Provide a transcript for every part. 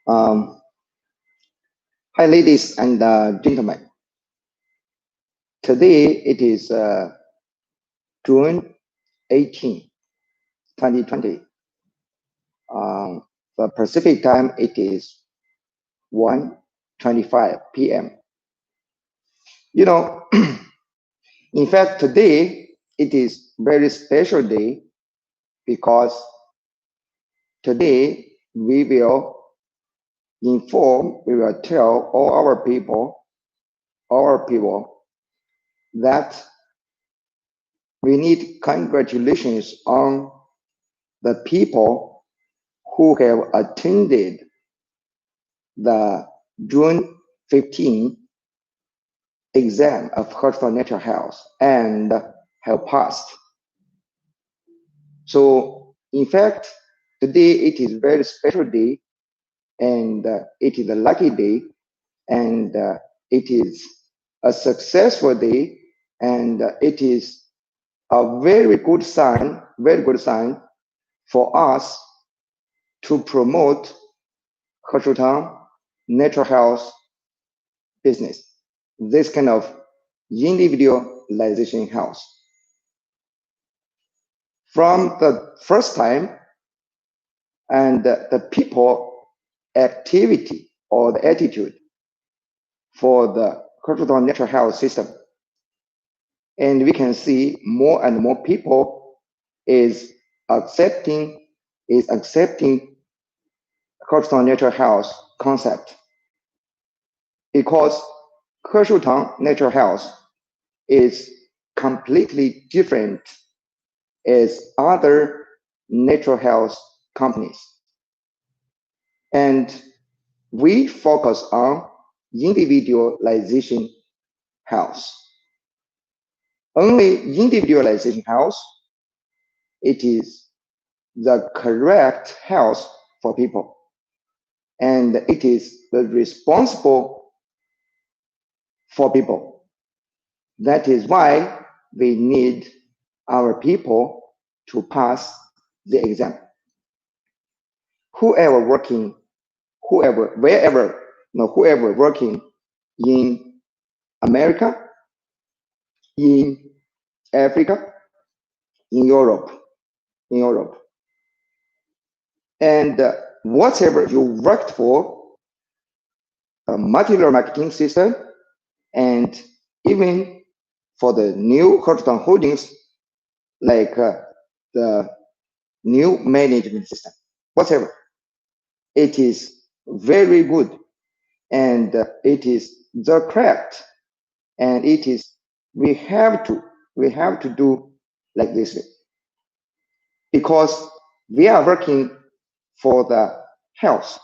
Um, Hi, ladies and gentlemen. Today it is June 18, 2020. Um, the Pacific time it is 1:25 p.m. You know, in fact, today it is very special day because today we will tell all our people that we need congratulations on the people who have attended the June 15 exam of Heshoutang Natural Health and have passed. So, in fact, today it is a very special day and it is a lucky day and it is a successful day and it is a very good sign for us to promote Heshoutang Natural Health business, this kind of individualization health. From the first time, and the people activity or the attitude for the Heshoutang natural health system, and we can see more and more people is accepting Heshoutang natural health concept because Heshoutang natural health is completely different as other natural health companies. And we focus on individualization health. Only individualization health, it is the correct health for people. And it is the responsible for people. That is why we need our people to pass the exam. Whoever working in America, in Africa, in Europe, and whatever you worked for, a multi-level marketing system, and even for the new Heshoutang holdings, like the new management system, whatever, it is very good, and it is the correct, and it is we have to do like this way because we are working for the health.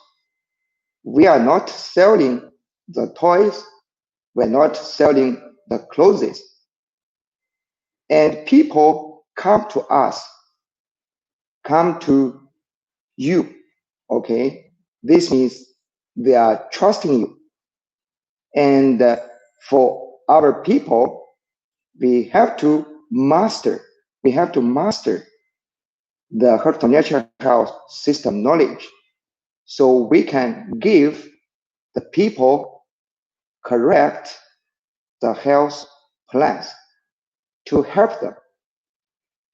We are not selling the toys, we're not selling the clothes. And people come to us, come to you, okay? This means they are trusting you. And for our people, we have to master the Heshoutang natural health system knowledge so we can give the people correct the health plans to help them.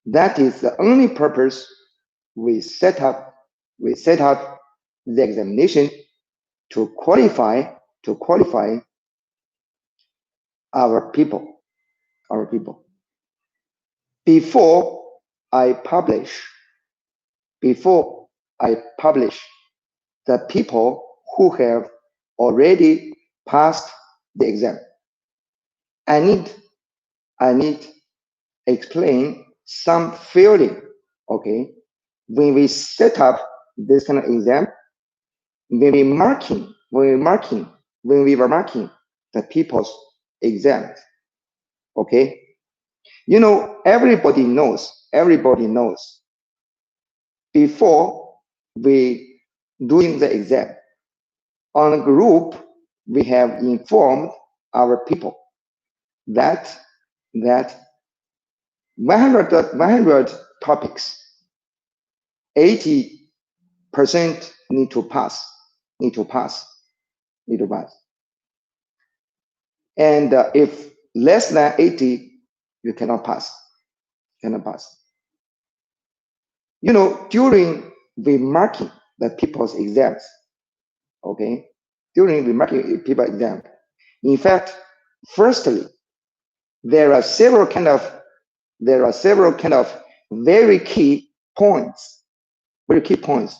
That is the only purpose we set up the examination to qualify our people. Before I publish the people who have already passed the exam, I need explain some feeling, okay? When we set up this kind of exam, when we were marking the people's exams, okay? You know, everybody knows before we doing the exam, on a group, we have informed our people that 100 topics, 80% need to pass, need to pass, need to pass. And if less than 80, you cannot pass, cannot pass. You know, during remarking the people's exams, okay, during remarking people exam, in fact, firstly, there are several kind of very key points, very key points.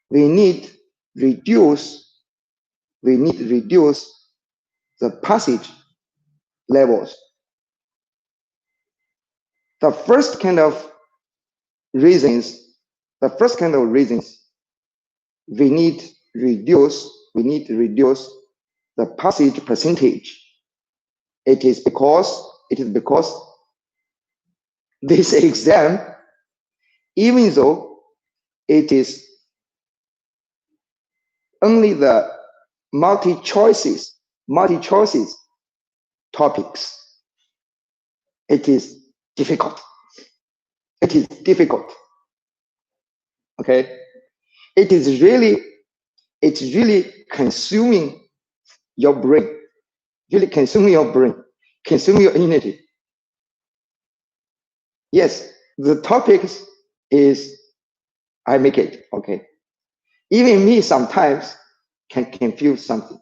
We need reduce the passage levels. The first kind of reasons, we need reduce the passage percentage. It is because this exam, even though it is only the multi-choices topics, it is difficult. It is difficult. Okay, it's really consuming your brain, consuming your energy. Yes, the topics is I make it. Okay, even me sometimes can confuse something,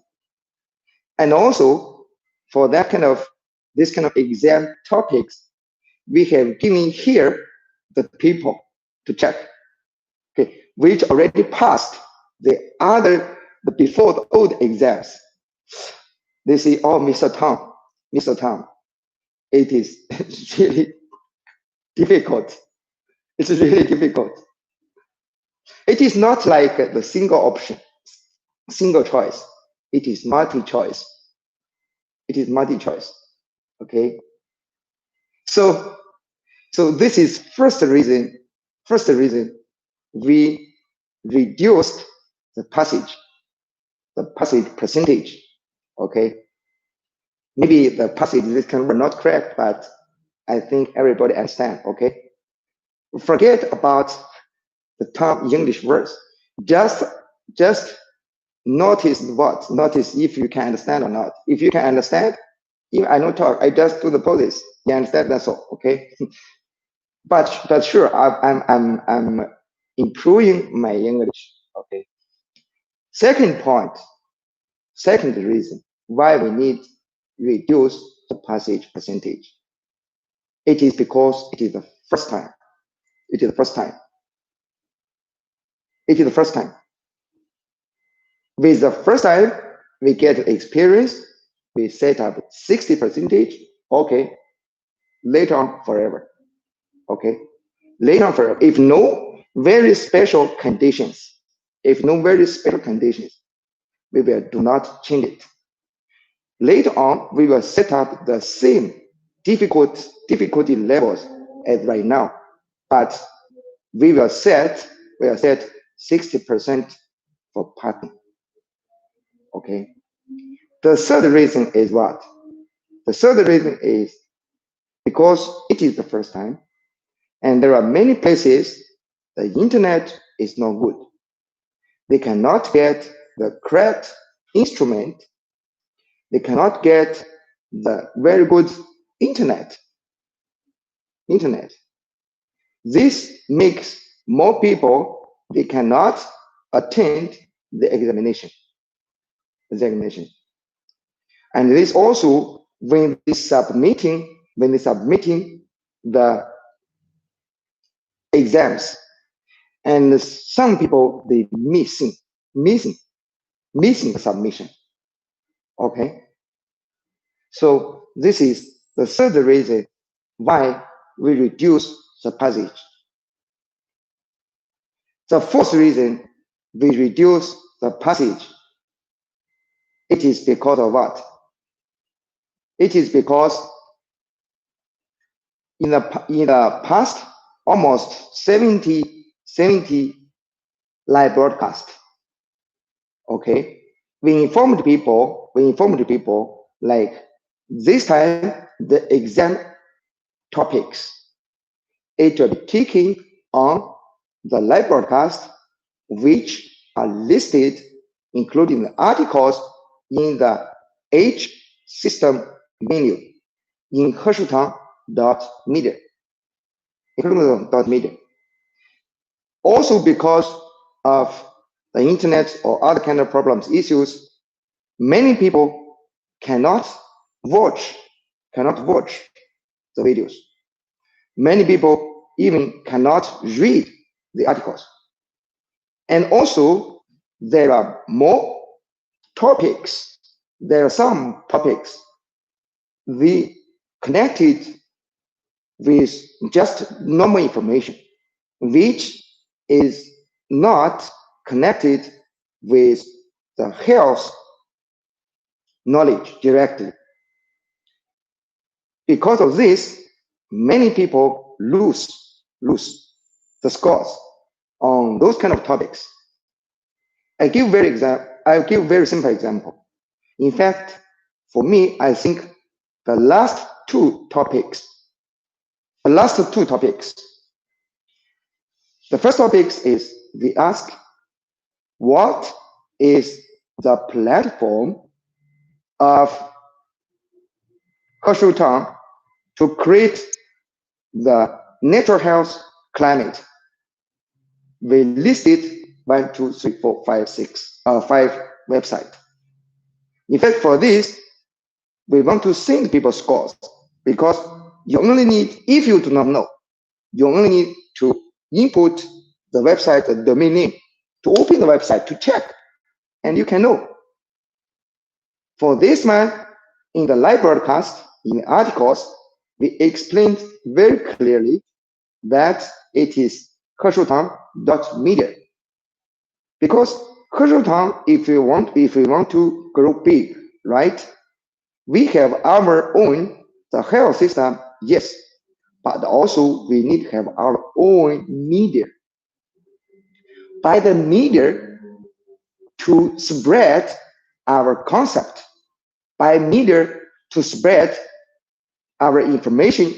and also for this kind of exam topics, we have given here the people to check, okay, which already passed before the old exams. They say, oh, Mr. Tom, it is really difficult. It's really difficult. It is not like the single option, single choice. It is multi-choice. Okay. So this is first reason we reduced the passage percentage. Okay. Maybe the passage is not correct, but I think everybody understand. Okay. Forget about the top English words. Just notice if you can understand or not. If you can understand, if I don't talk, I just do the poses. You understand? That's all. Okay. But sure, I'm improving my English. Okay. Second reason why we need reduce the passage percentage. It is because it is the first time. It is the first time. With the first time, we get experience. We set up 60 percentage. Okay. Later on, forever. Okay. Later on, forever. If no very special conditions, we will do not change it. Later on, we will set up the same difficulty levels as right now, but we will set 60% for parting. Okay. The third reason is what? The third reason is because it is the first time, and there are many places the internet is not good. They cannot get the correct instrument. They cannot get the very good internet. This makes more people, they cannot attend the examination. And this also when they submitting the exams, and some people they missing submission. Okay, so this is the third reason why we reduce the passage. The fourth reason we reduce the passage, it is because of what? It is because in the past, almost 70 live broadcast. Okay, we informed people like this time the exam topics, it will be taken on the live broadcast, which are listed including the articles in the H system menu in Heshoutang.media, including the .media. Also because of the internet or other kind of problems, issues, many people cannot watch the videos. Many people even cannot read the articles. And also, there are more topics. There are some topics we connected with just normal information, which is not connected with the health knowledge directly. Because of this, many people lose the scores on those kind of topics. I give very simple example. In fact, for me, I think the last two topics. The first topic is we ask, what is the platform of Heshoutang to create the natural health climate? We listed 1, 2, 3, 4, 5, 6, 5 websites. In fact, for this, we want to send people scores because you only need, if you do not know, you only need to input the website, the domain name, to open the website to check, and you can know. For this one, in the live broadcast, in the articles, we explained very clearly that it is Heshoutang.media. Because Heshoutang, if we want to grow big, right? We have our own the health system, yes, but also we need to have our own media. By the media to spread our concept, by media to spread our information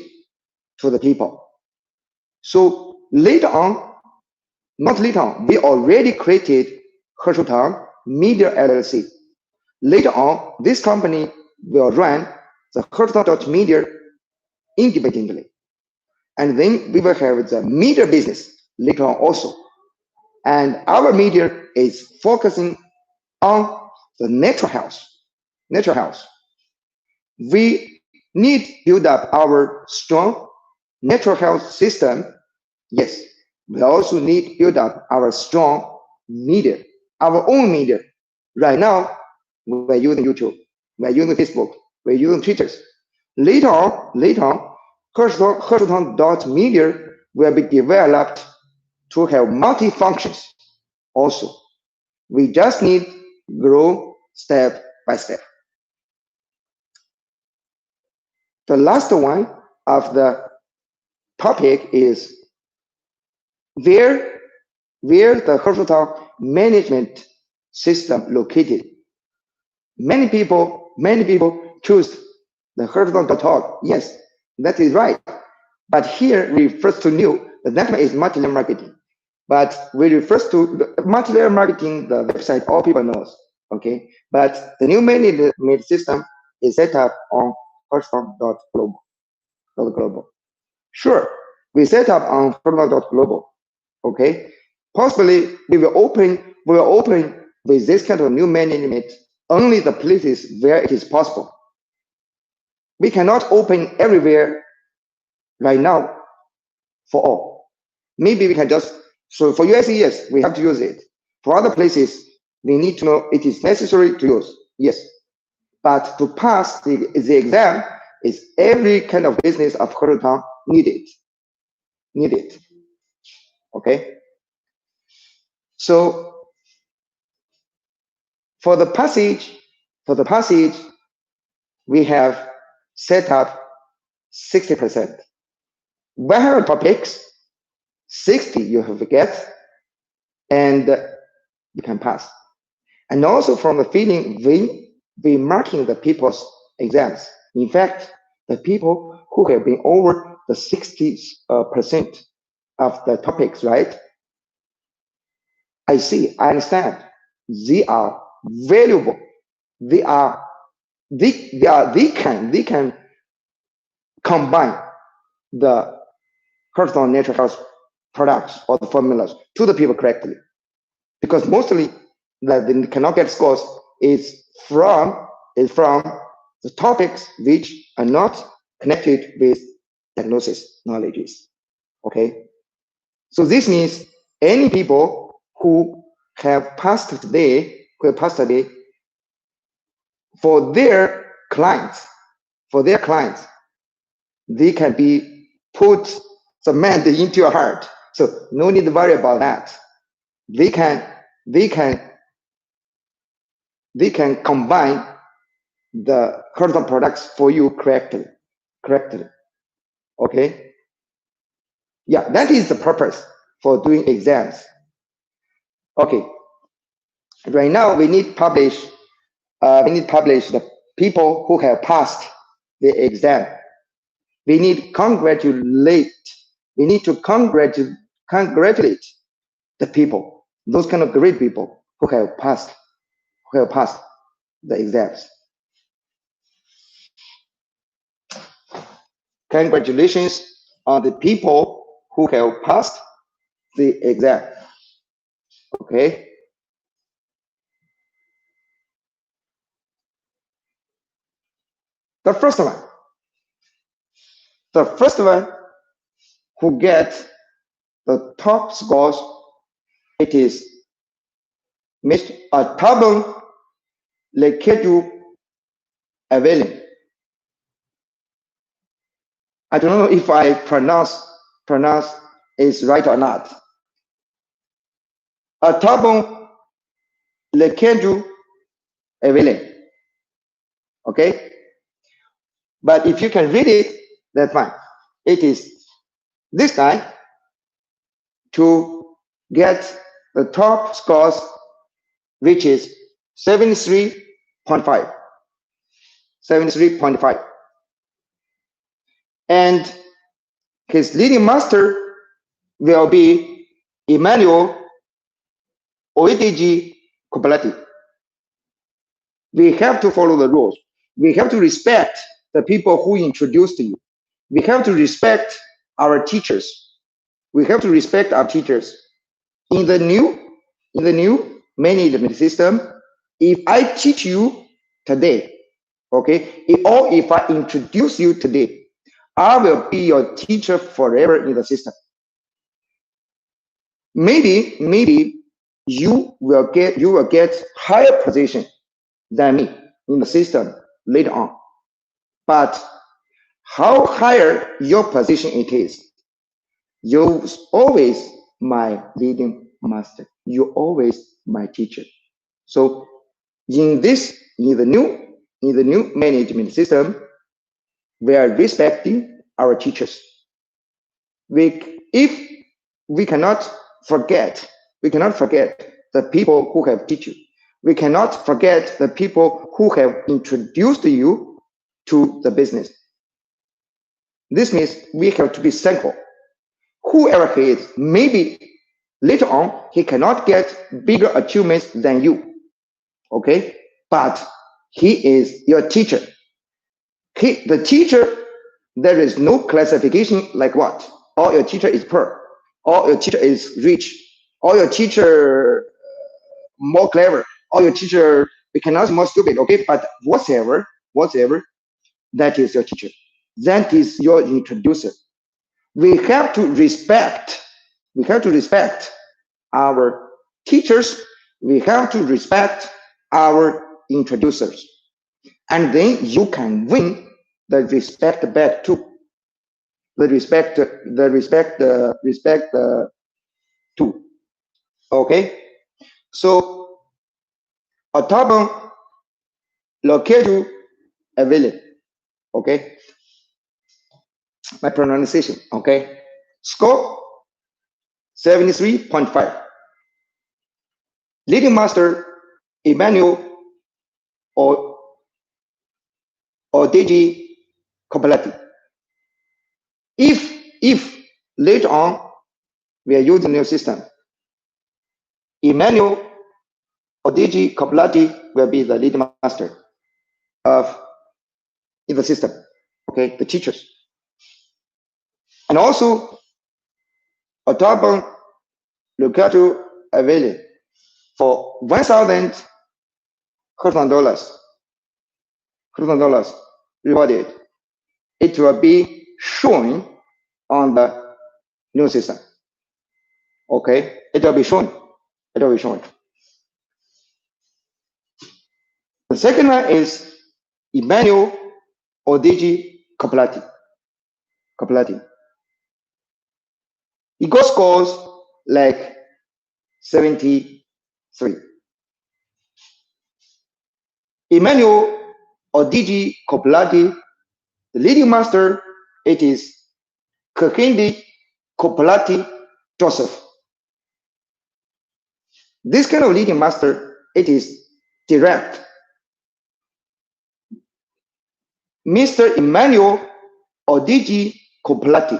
to the people. So later on, not later on, we already created Heshoutang Media LLC. Later on, this company will run the Heshoutang.media independently. And then we will have the media business later on also. And our media is focusing on the natural health. We need to build up our strong natural health system. Yes, we also need to build up our strong media, our own media. Right now, we're using YouTube, we're using Facebook, we're using Twitter. Later on, Heshoutang.media will be developed to have multi-functions also. We just need to grow step by step. The last one of the topic is where the Heshoutang management system located. Many people choose the Heshoutang.org. Yes, that is right. But here we first to knew that is multi-level marketing. But we refer to multi-level marketing, the website all people knows. Okay, but the new management system is set up on Heshoutang.global. Sure, we set up on Heshoutang.global. Okay, possibly we will open with this kind of new management only the places where it is possible. We cannot open everywhere right now for all. Maybe we can just, so for USA, yes, we have to use it. For other places, we need to know it is necessary to use, yes. But to pass the exam is every kind of business of Heshoutang needed. Okay. So for the passage, we have set up 60%. 100 topics, 60 you have to get, and you can pass. And also from the feeling, we marking the people's exams. In fact, the people who have been over the 60% of the topics, right? I understand. They are valuable. They can combine the personal natural health products or the formulas to the people correctly. Because mostly that they cannot get scores is from the topics which are not connected with diagnosis knowledges. Okay, so this means any people who have passed today, for their clients, they can be put cement into your heart. So no need to worry about that. They can they can they can combine the horizontal products for you correctly. Okay. Yeah, that is the purpose for doing exams. Okay. Right now we need publish the people who have passed the exam. We need congratulate. We need to congratulate the people, those kind of great people who have passed the exams. Congratulations on the people who have passed the exam. Okay. The first one, the first one who gets the top scores, it is Mr. Tabung Lekeju Evelyn. I don't know if I pronounce is right or not. Tabung Lekeju Evelyn. Okay, but if you can read it, that's fine. It is this guy to get the top scores, which is 73.5. 73.5. And his leading master will be Emmanuel Oediji Kopalati. We have to follow the rules. We have to respect the people who introduced you. We have to respect our teachers. We have to respect our teachers. In the new management system, if I teach you today, okay, or if I introduce you today, I will be your teacher forever in the system. Maybe you will get higher position than me in the system later on. But how higher your position it is, you're always my leading master. You're always my teacher. So in the new management system, we are respecting our teachers. If we cannot forget the people who have taught you. We cannot forget the people who have introduced you to the business. This means we have to be thankful. Whoever he is, maybe later on he cannot get bigger achievements than you. Okay? But he is your teacher. The teacher, there is no classification like what? Or your teacher is poor, or your teacher is rich, or your teacher more clever, or your teacher we cannot more stupid. Okay, but whatever, that is your teacher. That is your introducer. We have to respect. Our teachers. We have to respect our introducers, and then you can win the respect back too. The respect too. Okay, so Otabon Lokeju Avili. Okay, my pronunciation. Okay, score 73.5. Leading master Emmanuel or Deji Kopalati. If later on we are using new system, Emmanuel DG Kopilati will be the lead master of in the system, okay, the teachers. And also, Otabon Lucatu Aveli for 1,000 dollars rewarded. It will be shown on the new system. Okay, it will be shown. It will be shown. The second one is Emmanuel Odigi Kopilati. He got scores like 73. Emmanuel Odigi Kopilati, the leading master, it is Kakindi Kopilati Joseph. This kind of leading master, it is direct. Mr. Emmanuel Odigi Kopilati,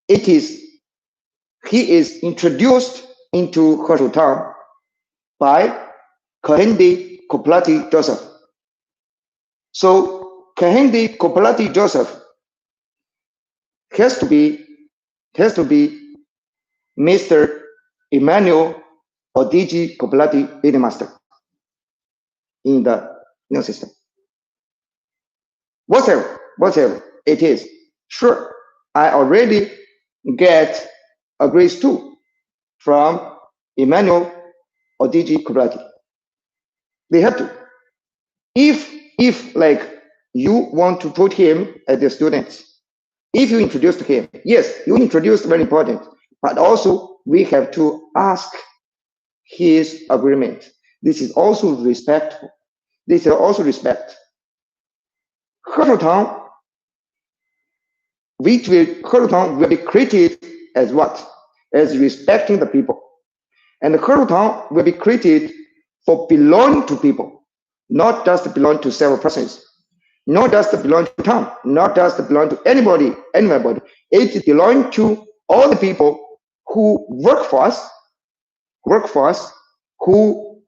he is introduced into Heshoutang by Kahindi Kopilati Joseph. So Kahindi Kopilati Joseph has to be Mr. Emmanuel Odigi Kopilati leading master in the new system. Whatever it is, sure, I already get a grade 2 from Emmanuel Odigi Kopilati. They have to. If like you want to put him as a student, if you introduce him, yes, you introduce very important, but also we have to ask his agreement. This is also respectful. This is also respect. Heshoutang will be created as what? As respecting the people. And Heshoutang will be created for belonging to people, not just belong to several persons, not just belong to town, not just belong to anybody. It belongs to all the people who work for us, who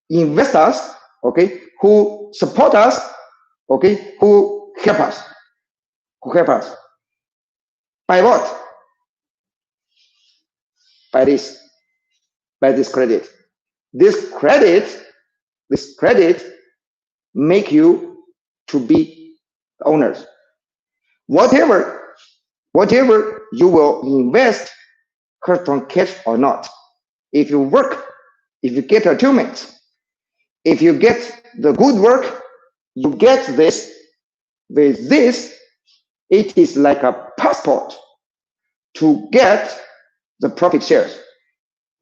invest us, okay, who support us, okay, who help us. By what? By this credit. This credit make you to be owners. Whatever you will invest, Heshoutang cash or not, if you work, if you get achievements, if you get the good work, you get this. With this, it is like a passport to get the profit shares.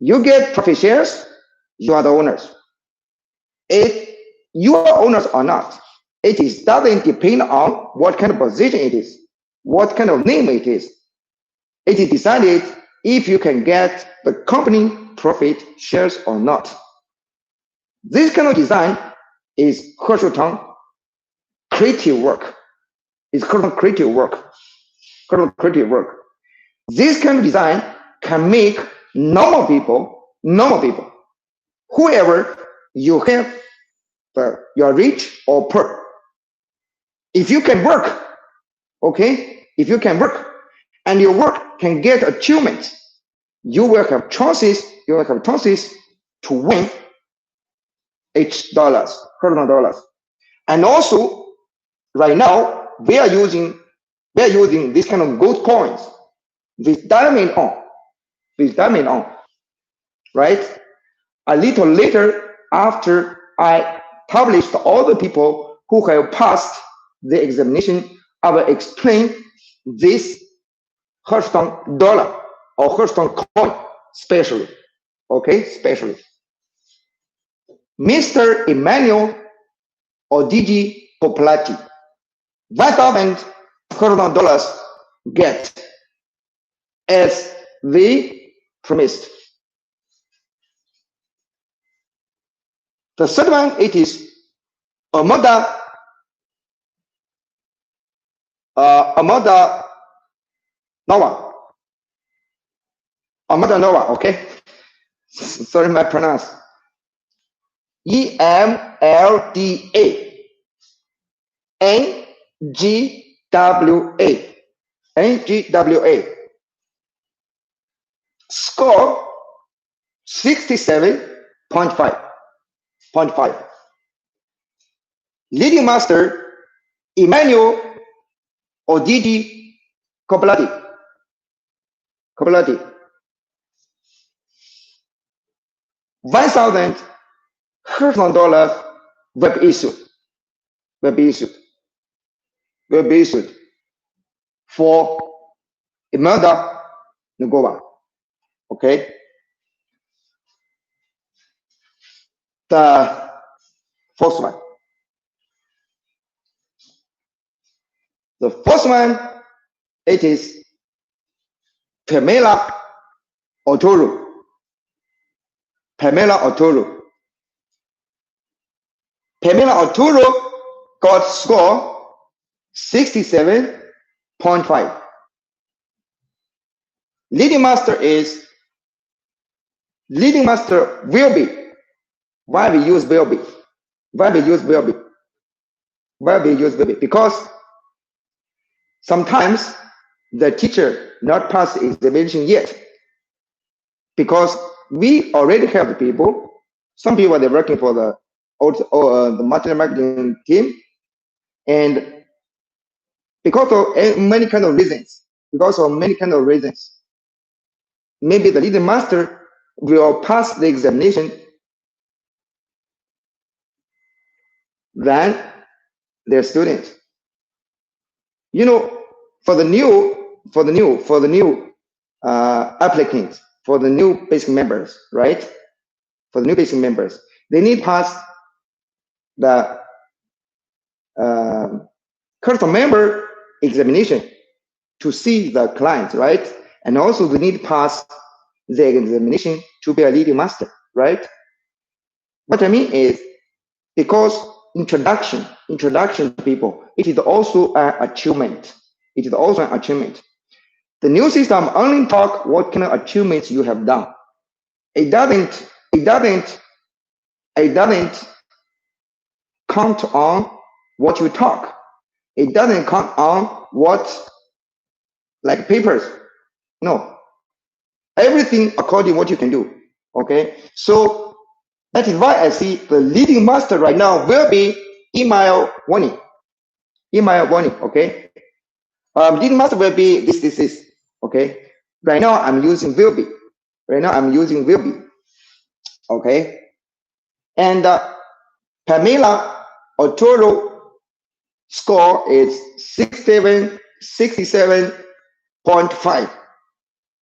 You get profit shares, you are the owners. You are owners or not, it doesn't depend on what kind of position it is, what kind of name it is. It is decided if you can get the company profit shares or not. This kind of design is Heshoutang creative work. It's creative work. This kind of design can make normal people, whoever you have, you are rich or poor. If you can work, okay, if you can work and your work can get achievement, you will have chances to win Heshoutang dollars. And also, right now, we are using this kind of gold coins with diamond on, right? A little later, after I published all the people who have passed the examination, I will explain this Heshoutang dollar or Heshoutang coin specially, okay, specially. Mr. Emmanuel Odigi Kopilati, 1,000 Heshoutang dollars get as we promised. The third one, it is Amada Nova, okay. Sorry, my pronounce. EMLDA, NGWA, NGWA. Score 67.5. Leading master Emmanuel Odidi Kopelati. 1,000 Heshoutang dollars will be issued. Will be issued for Imelda Ngova. Okay. The first one. The first one, it is Pamela Otoro. Pamela Otoro got score 67.5. Leading master will be. Why we use will be? Because sometimes the teacher not pass the examination yet. Because we already have the people. Some people they're working for the material marketing team, and because of many kind of reasons, maybe the leading master will pass the examination than their students. You know, for the new applicants, for the new basic members, right? For the new basic members, they need pass the current member examination to see the clients, right? And also we need pass the examination to be a leading master, right? What I mean is, because introduction to people, it is also an achievement. The new system only talk what kind of achievements you have done. It doesn't count on what you talk. It doesn't count on what like papers. No. Everything according to what you can do. Okay. So that is why I see the leading master right now will be email warning. Okay. Leading master will be this. Okay. Right now I'm using will be. Okay. And Pamela Otoro score is 67.5.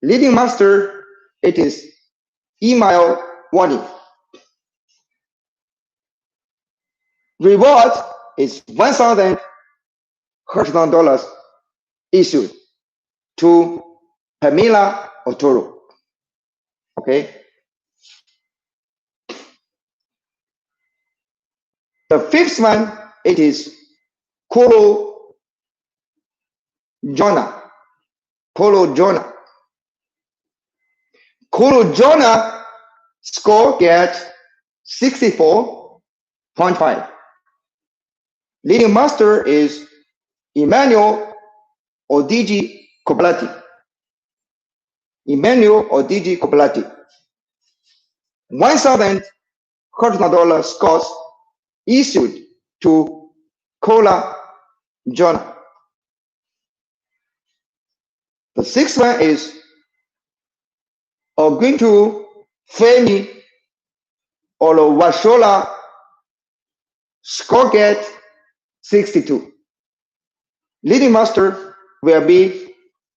Leading master, it is email warning. Reward is 1,000 Heshoutang dollars issued to Pamela Otoro. Okay. The fifth one, it is Kolo Jonah. Kolo Jonah score get 64.5. Leading master is Emmanuel Odigi Kopelati. 1,000 Heshoutang dollars scores issued to Kola Jonah. The sixth one is Oguntu Femi Olowashola score get 62. Leading master will be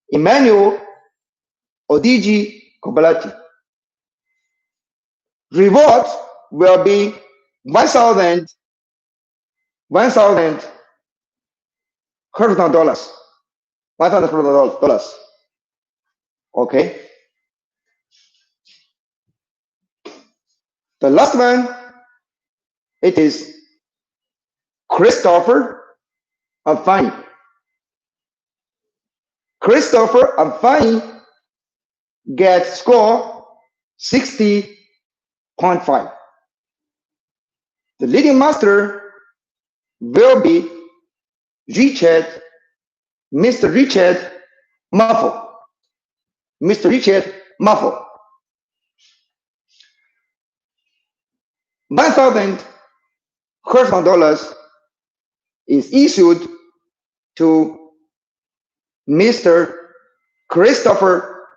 Emmanuel Odigi Kopelati. Reward will be 1,000 Heshoutang dollars. $1,000. Okay. The last one, it is Christopher Amfani. Christopher Amfani gets score 60.5. The leading master will be Richard, Mr. Richard Muffle. Mr. Richard Muffle. 1,000 Heshoutang dollars is issued to Mr. Christopher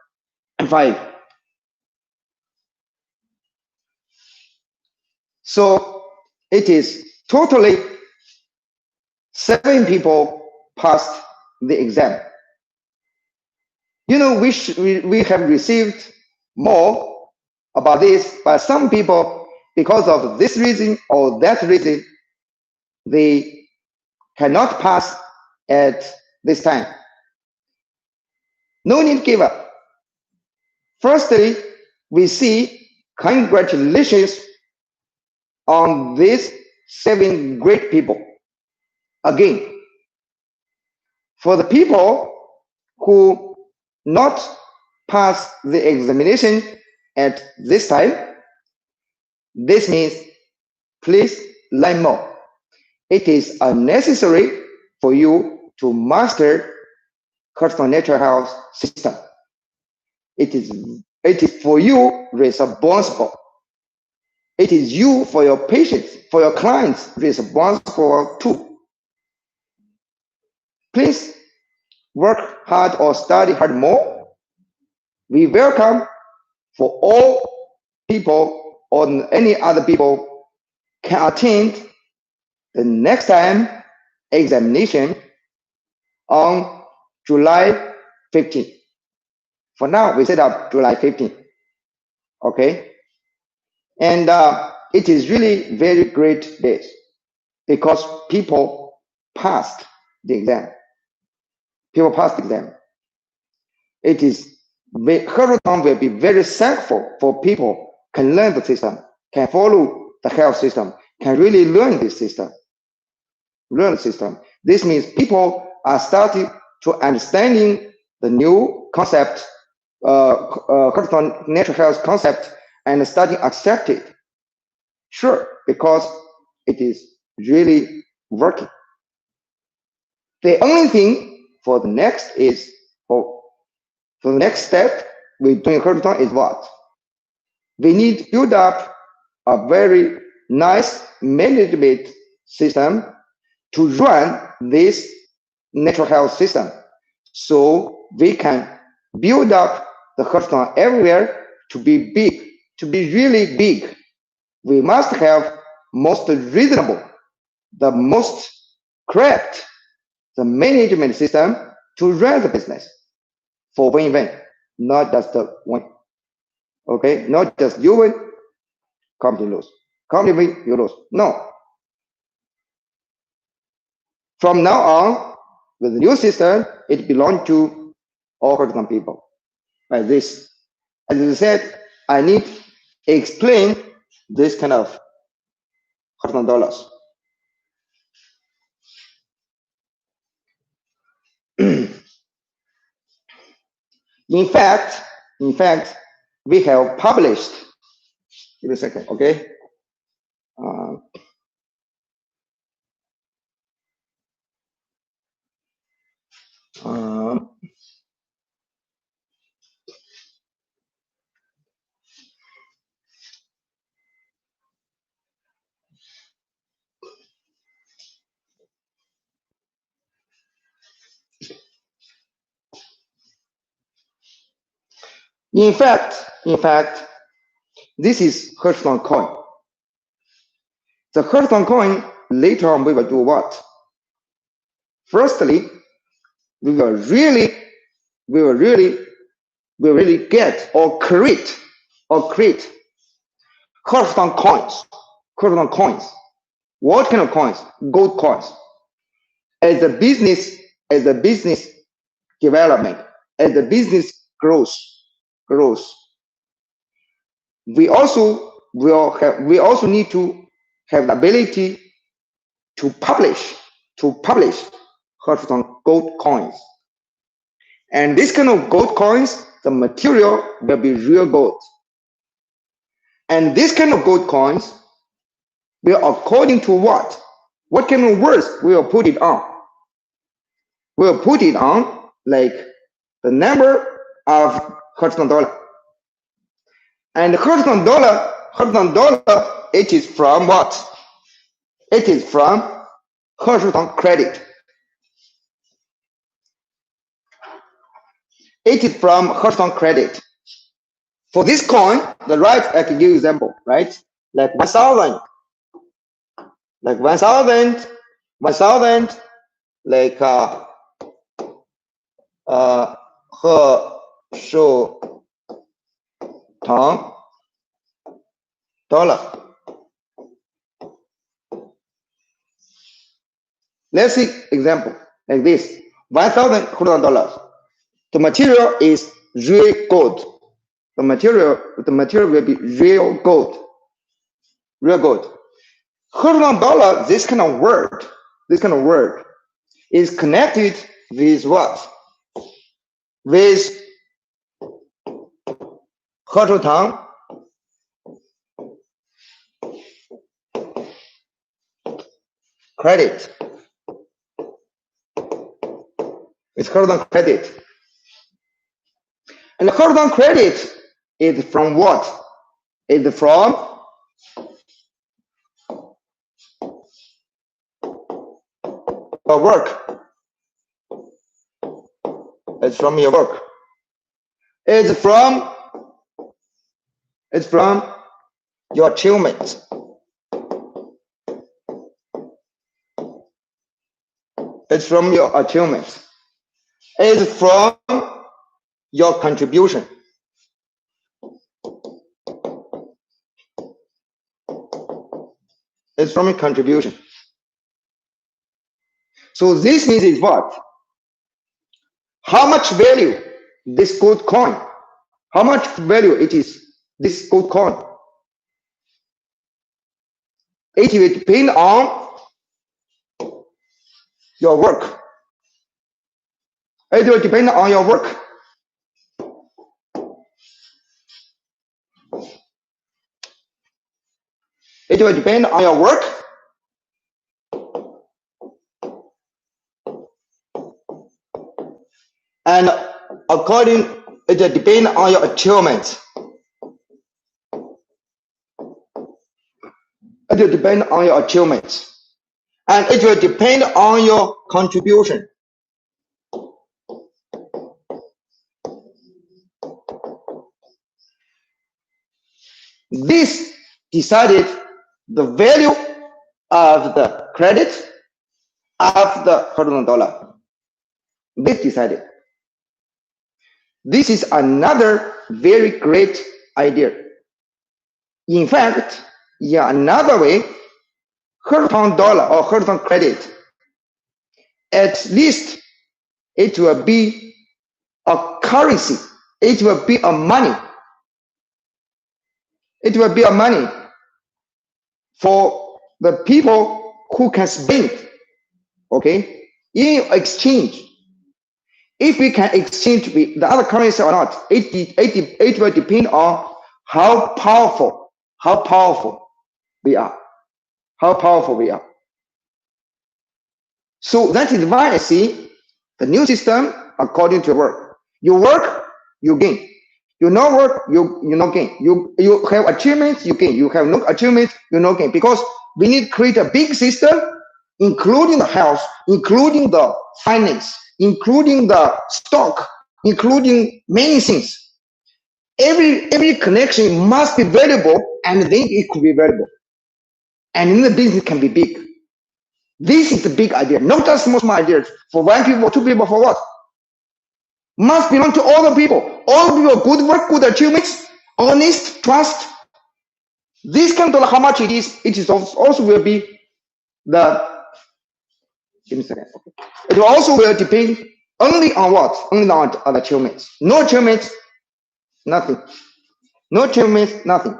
Five. So it is totally 7 people passed the exam. You know, we have received more about this, but some people, because of this reason or that reason, they cannot pass at this time. No need to give up. Firstly, we see congratulations on these 7 great people. Again, for the people who not pass the examination at this time, this means please learn more. It is unnecessary for you to master Heshoutang natural health system. It is for you responsible. It is you for your patients, for your clients responsible too. Please work hard or study hard more. We welcome for all people or any other people can attend the next time examination on July 15th. For now, we set up July 15th. Okay? And it is really very great days because people passed the exam. People passed the exam. It is Heshoutang will be very thankful for people can learn the system, can follow the health system, can really learn this system. Learn the system. This means people are starting to understanding the new concept, Heshoutang natural health concept, and starting accept it. Sure, because it is really working. The only thing for the next is for the next step we doing Heshoutang is what? We need to build up a very nice management system to run this natural health system. So we can build up the Heshoutang everywhere to be big, to be really big. We must have most reasonable, the most correct, the management system to run the business for win-win, not just the win. Okay, not just you win, company lose. Company win, you lose. No. From now on, with the new system, it belongs to all Heshoutang people. Like this. As I said, I need to explain this kind of Heshoutang dollars. In fact, we have published. Give me a second, okay? In fact, this is Heshoutang coin. The Heshoutang coin, later on we will do what? Firstly, we will really get or create Heshoutang coins. Heshoutang coins. What kind of coins? Gold coins. As the business development, as the business grows, we also need to have the ability to publish Heshoutang gold coins. And this kind of gold coins, the material will be real gold. And this kind of gold coins will according to what? What kind of words we will put it on? We'll put it on like the number of Heshoutang dollar. And Heshoutang dollar, it is from what? It is from Heshoutang credit. It is from Heshoutang credit. For this coin, the right, I can give you example, right? Like 1,000, like 1,000, 1,000, like Heshoutang dollar. Let's see example like this: 1,000 Heshoutang dollars. The material is real gold. The material will be real gold. Real gold. Heshoutang dollar, this kind of word is connected with what? With Heshoutang credit. It's Heshoutang credit. And the Heshoutang credit is from what? It's from your work. It's from your work. It's from your achievements. It's from your achievements. It's from your contribution. It's from your contribution. So this means is what? How much value this gold coin? How much value it is this gold coin? It will depend on your work. It will depend on your work. It will depend on your work. And it will depend on your achievements. It will depend on your achievements. And it will depend on your contribution. This decided the value of the credit of the Heshoutang dollar. This decided. This is another very great idea. In fact, another way, Heshoutang dollar or Heshoutang credit, at least it will be a currency. It will be a money. It will be a money for the people who can spend, okay, in exchange. If we can exchange with the other currency or not, it will depend on how powerful we are. How powerful we are. So that is why I see the new system according to work. You work, you gain. You not work, you not gain. You have achievements, you gain. You have no achievements, you not gain. Because we need to create a big system, including the health, including the finance, including the stock, including many things. Every connection must be valuable, and then it could be valuable. And then the business can be big. This is the big idea, not just small ideas for one people, two people, for what? Must belong to all the people. All the people, good work, good achievements, honest, trust. This kind of how much it is also will be the, give me a second. It also will depend only on what? Only on the achievements. No achievements, nothing. No achievements, nothing.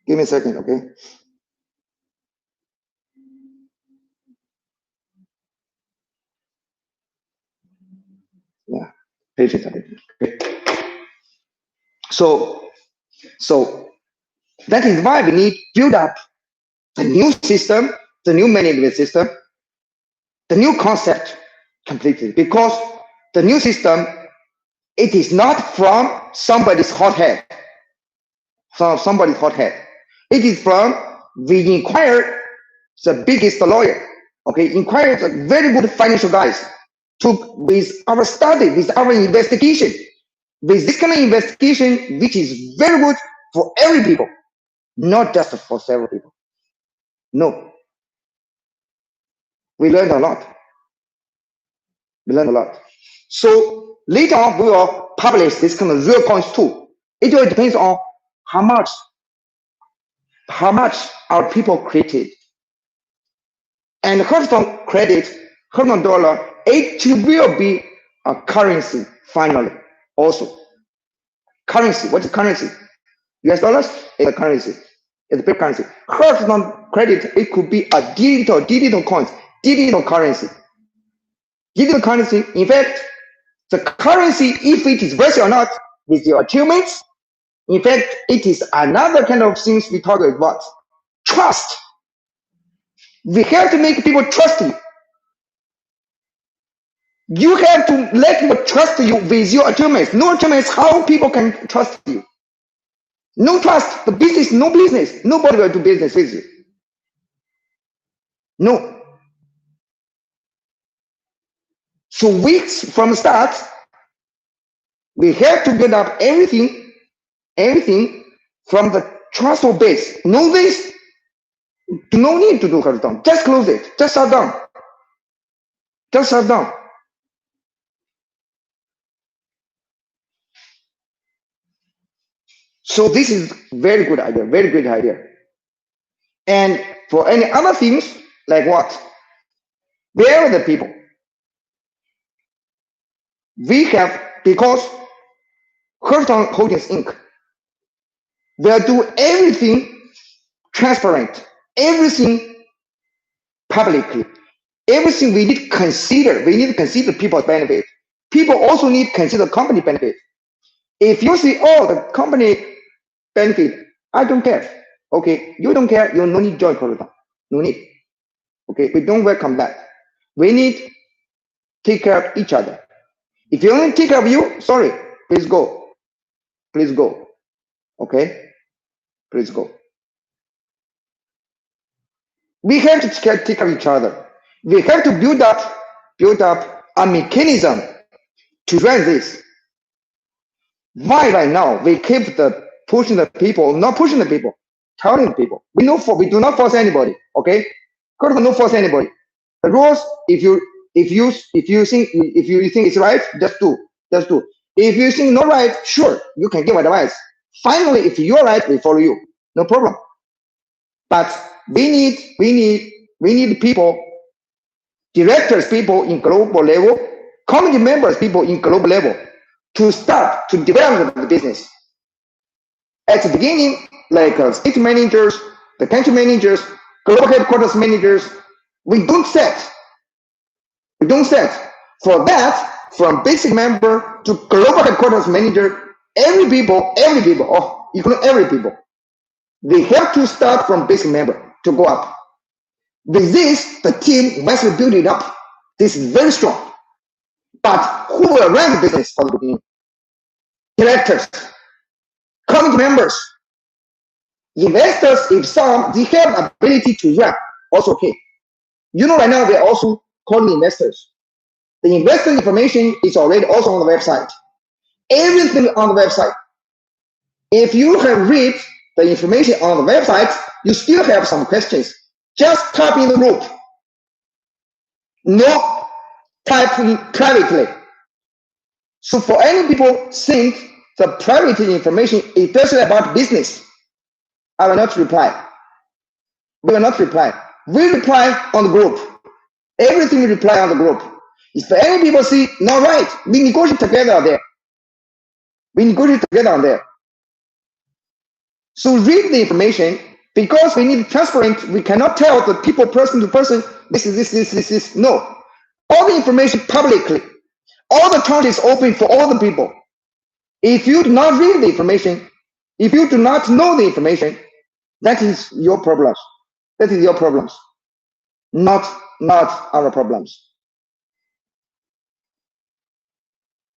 Give me a second, okay? Yeah, patience. Okay. So, so that is why we need to build up the new system, the new management system, the new concept completely. Because the new system, it is not from somebody's hot head, from somebody's hot head. It is from, we inquire the biggest lawyer, okay, inquire the very good financial guys, with our study, with our investigation, with this kind of investigation, which is very good for every people, not just for several people. No, we learned a lot. We learned a lot. So later on, we will publish this kind of real coins too. It all depends on how much our people created. And Heshoutang credit, Heshoutang dollar, it will be a currency finally. Also, currency. What is currency? US dollars is a currency. It's a big currency. Heshoutang credit, it could be a digital coins, digital currency. Digital currency. In fact, the currency, if it is worthy or not, with your achievements, in fact, it is another kind of things we talk about. Trust. We have to make people trust you. You have to let people trust you with your achievements. No achievements, how people can trust you? No trust, the business, no business. Nobody will do business with you. No. So weeks from the start, we have to build up everything from the trustful base. Know this, no need to do Heshoutang. Just close it. Just shut down. Just shut down. So this is very good idea, very good idea. And for any other things, like what? Where are the people? We have, because Heshoutang Holdings Inc. will do everything transparent, everything publicly, everything we need to consider. We need to consider people's benefit. People also need to consider company benefit. If you see, oh, the company benefit, I don't care. Okay, you don't care, you no need to join Heshoutang. No need. Okay, we don't welcome that. We need to take care of each other. If you only take care of you, sorry, please go. Please go. Okay? Please go. We have to take care of each other. We have to build up a mechanism to run this. Why right now we keep pushing the people, not pushing the people, telling the people. We do not force anybody. Okay? Heshoutang don't force anybody. The rules, if you think it's right, just do. If you think not right, sure, you can give advice. Finally, if you're right, we follow you. No problem. But we need people, directors, people in global level, community members, people in global level, to start to develop the business. At the beginning, like state managers, the country managers, global headquarters managers, we don't set. For that, from basic member to global headquarters manager, every people, including every people, they have to start from basic member to go up. With this, the team must be built it up. This is very strong. But who will run the business from the beginning? Directors, committee members, investors, if some, they have ability to run, also okay. You know, right now, they're also calling investors. The investor information is already also on the website. Everything on the website. If you have read the information on the website, you still have some questions. Just type in the group. No typing privately. So for any people think the private information is just about business, I will not reply. We will not reply. We reply on the group. Everything we reply on the group. If any people see not right, we negotiate together on there. So read the information, because we need transparent. We cannot tell the people person to person, this. No. All the information publicly. All the account is open for all the people. If you do not read the information, if you do not know the information, that is your problems. That is your problems, not our problems.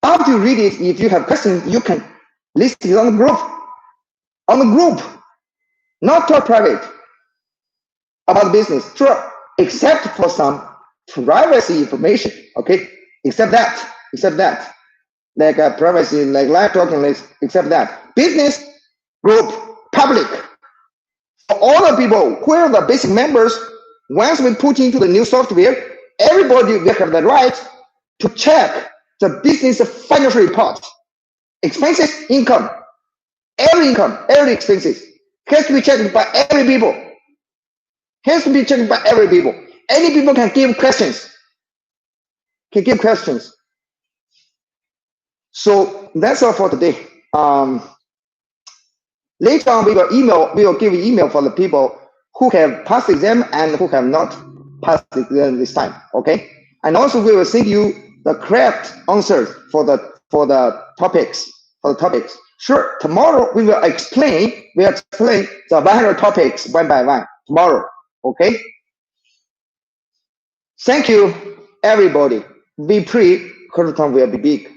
After you read it, if you have questions, you can list it on the group. On the group, not to private about business. Sure, except for some privacy information. Okay, except that, like privacy, like live talking, except that. Business group, public. For all the people who are the basic members, once we put into the new software, everybody will have the right to check the business financial report, expenses, income, every expenses has to be checked by every people. Has to be checked by every people. Any people can give questions. So that's all for today. Later on, we will give email for the people who have passed exam and who have not passed exam this time. Okay, and also we will send you the correct answers for the topics. Sure, tomorrow we will explain the 100 topics one by one tomorrow. Okay. Thank you, everybody. We pray Heshoutang will be big.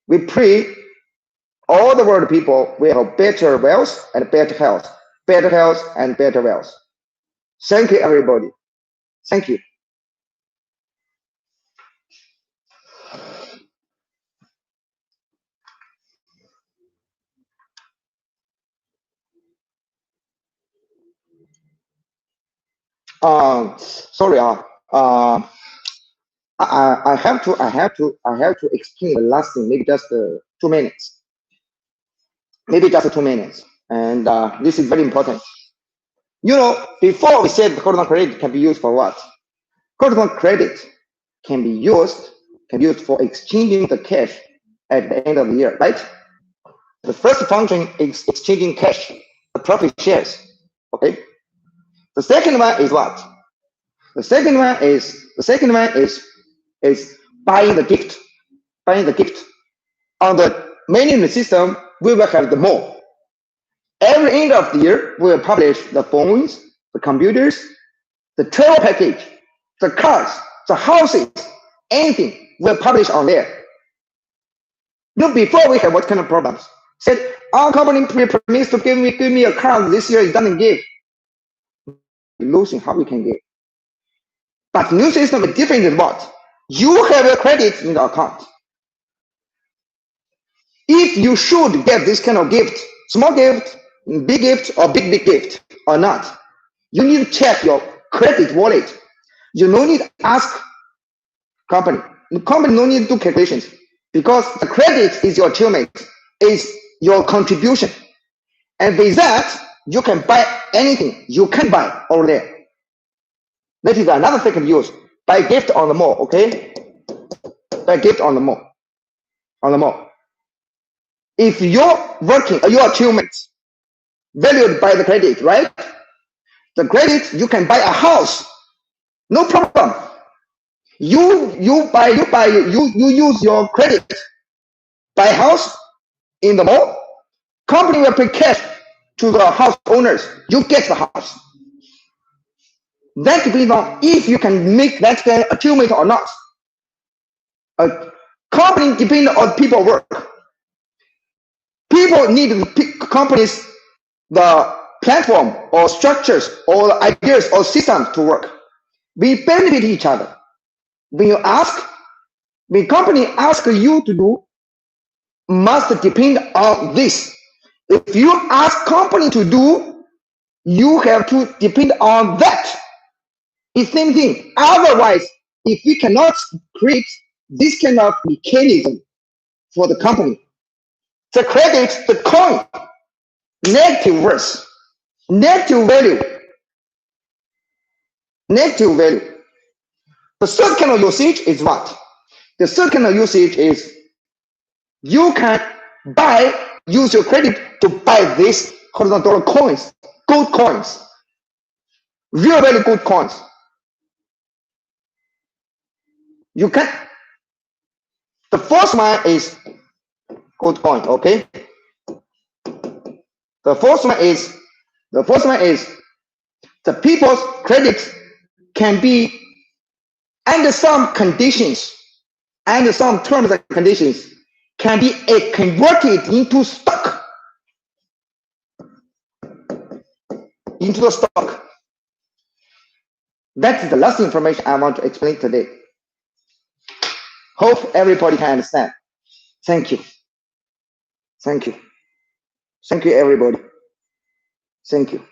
We pray all the world people will have better wealth and better health and better wealth. Thank you, everybody. Thank you. Sorry. I have to explain the last thing. Maybe just 2 minutes. Maybe just 2 minutes. And this is very important. You know, before we said Heshoutang credit can be used for what? Heshoutang credit can be used for exchanging the cash at the end of the year, right? The first function is exchanging cash, the profit shares. Okay. The second one is what? The second one is buying the gift. On the management system, we will have the more. Every end of the year, we will publish the phones, the computers, the travel package, the cars, the houses, anything we'll publish on there. You know, before we have what kind of problems? Said our company promised to give me a car this year, it doesn't give. Losing how we can give. But new system is different than what? You have a credit in the account. If you should get this kind of gift, small gift, big gift, or big gift or not, you need to check your credit wallet. You no need to ask company. The company no need to do calculations because the credit is your achievement, is your contribution. And with that, you can buy anything you can buy over there. That is another thing you can use. Buy gift on the mall, okay? Buy gift on the mall. If you're working, your achievements valued by the credit, right? The credit, you can buy a house, no problem. You use your credit, buy a house in the mall. Company will pay cash to the house owners. You get the house. That depends on if you can make that achievement or not. A company depends on people work. People need companies, the platform or structures or ideas or systems to work. We benefit each other. When company ask you to do, must depend on this. If you ask company to do, you have to depend on that. It's the same thing. Otherwise, if we cannot create this kind of mechanism for the company, the credit, the coin, negative worth, negative value. The third kind of usage is what? The third kind of usage is you can use your credit to buy this $100 coins, gold coins, real value gold coins. You can. The fourth one is good point. Okay. The first one is the people's credits can be under some conditions, under some terms and conditions, can be converted into stock, into the stock. That's the last information I want to explain today. Hope everybody can understand. Thank you. Thank you. Thank you, everybody. Thank you.